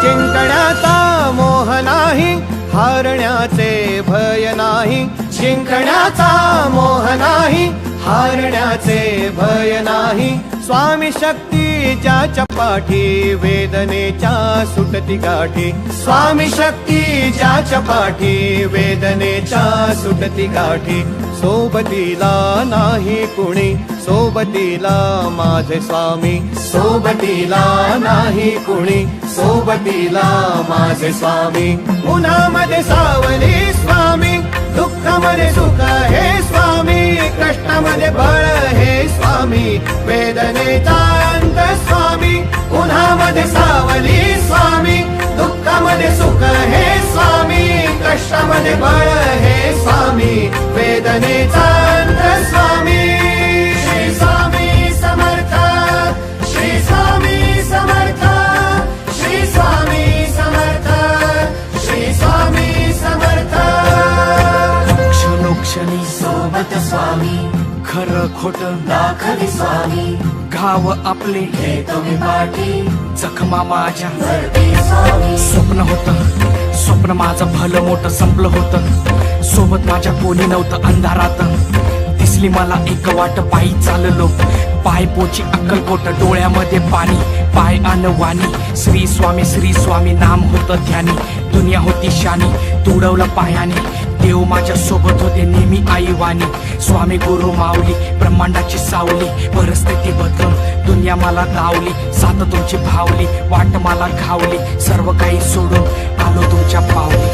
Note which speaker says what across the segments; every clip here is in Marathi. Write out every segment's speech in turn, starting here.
Speaker 1: जिंकण्याचा मोह नाही, हारण्याचे भय नाही. जिंकण्याचा मोह नाही, हारण्याचे भय नाही. स्वामी शक्ती ज्याच्या पाठी, वेदनेच्या सुटती गाठी. स्वामी शक्ती ज्याच्या पाठी, वेदनेच्या सुटती गाठी. सोबतीला नाही कुणी, सोबतीला माझे स्वामी. सोबतीला नाही कुणी, सोबतीला माझे स्वामी. उन्हामध्ये सावली स्वामी, दुःखामध्ये सुख हे स्वामी. कष्टामध्ये बळ हे स्वामी, वेदनेचा अंत स्वामी. उन्हामध्ये सावली स्वामी, दुःखामध्ये सुख हे स्वामी. कष्टामध्ये बळ हे स्वामी, वेदनेचा अंत स्वामी. श्री स्वामी समर्थ, श्री स्वामी समर्थ, श्री स्वामी समर्थ, श्री स्वामी समर्थ.
Speaker 2: क्षणोक्षणी सोबत स्वामी, खरं खोट दाखवी स्वामी. घाव आपले हे तुम्ही पाठी, जखमा माझ्या स्वामी. स्वप्न होतं, स्वप्न माझं भलं मोठं संपलं होतं. सोबत माझ्या कोणी नव्हतं अंधारात. दिसली मला एक वाट, पायी चाललो पाय पोची अक्कलकोट. डोळ्यामध्ये पाणी, पाय वाणी. श्री स्वामी नाम होतं ध्यानी. दुनिया होती शानी, तुडवलं पायाने. देव माझ्या सोबत होते नेहमी आईवानी. स्वामी गुरु माऊली, ब्रह्मांडाची सावली. परिस्थिती बदलून दुनिया मला धावली. साथ तुमची भावली, वाट मला घावली. सर्व काही सोडून आलो तुमच्या पावली.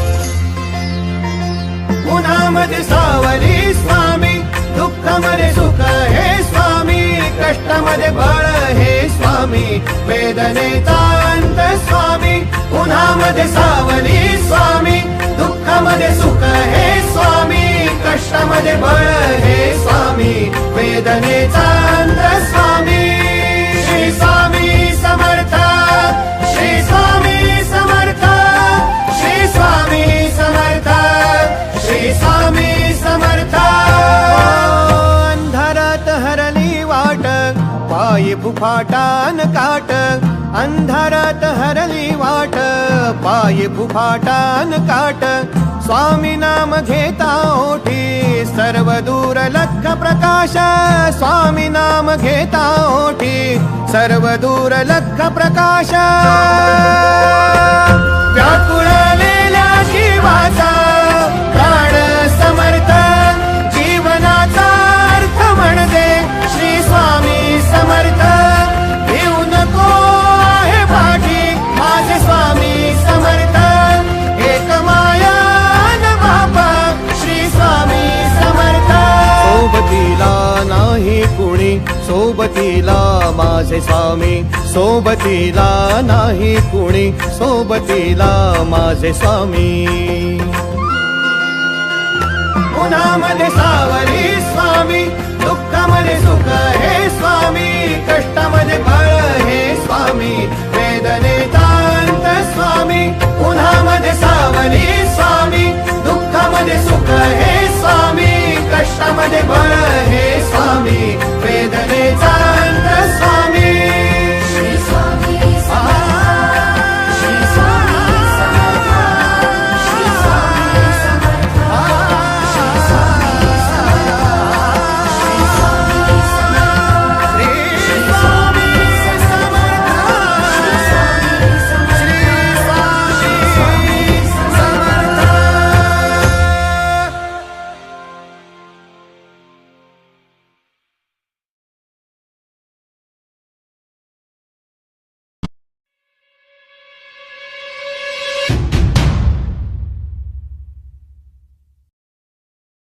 Speaker 1: उन्हामध्ये सावली स्वामी, दुःखामध्ये सुख हे स्वामी. कष्टामध्ये बळ हे स्वामी, वेदनेचा अंत स्वामी. उन्हामध्ये सावली स्वामी, दुःखामध्ये सुख हे स्वामी. कष्टामध्ये बळ हे स्वामी, वेदनेचा अंत स्वामी. श्री स्वामी समर्थ, श्री स्वामी समर्थ, श्री स्वामी समर्थ, श्री स्वामी समर्थ. अंधारात हरली वाट, पायी फुफाटान काट. अंधारात हरली वाट, पायी फुफाटान काट. स्वामी नाम घेता ओठी, सर्व दूर लख प्रकाश. स्वामी नाम घेता ओठी, सर्व दूर लख प्रकाश. व्याकुळलेल्या जीवाचा प्राण समर्थ, जीवनाचा अर्थ म्हणजे श्री स्वामी समर्थ. भिऊ नको आहे पाठी, माझे स्वामी समर्थ. एक माया न बापा, श्री स्वामी समर्थ. सोबतीला नाही कुणी, सोबतीला माझे स्वामी. सोबतीला नाही कुणी, सोबतीला माझे स्वामी. उन्हामध्ये सावली स्वामी, दुःखामध्ये सुख हे स्वामी. कष्टामध्ये बळ हे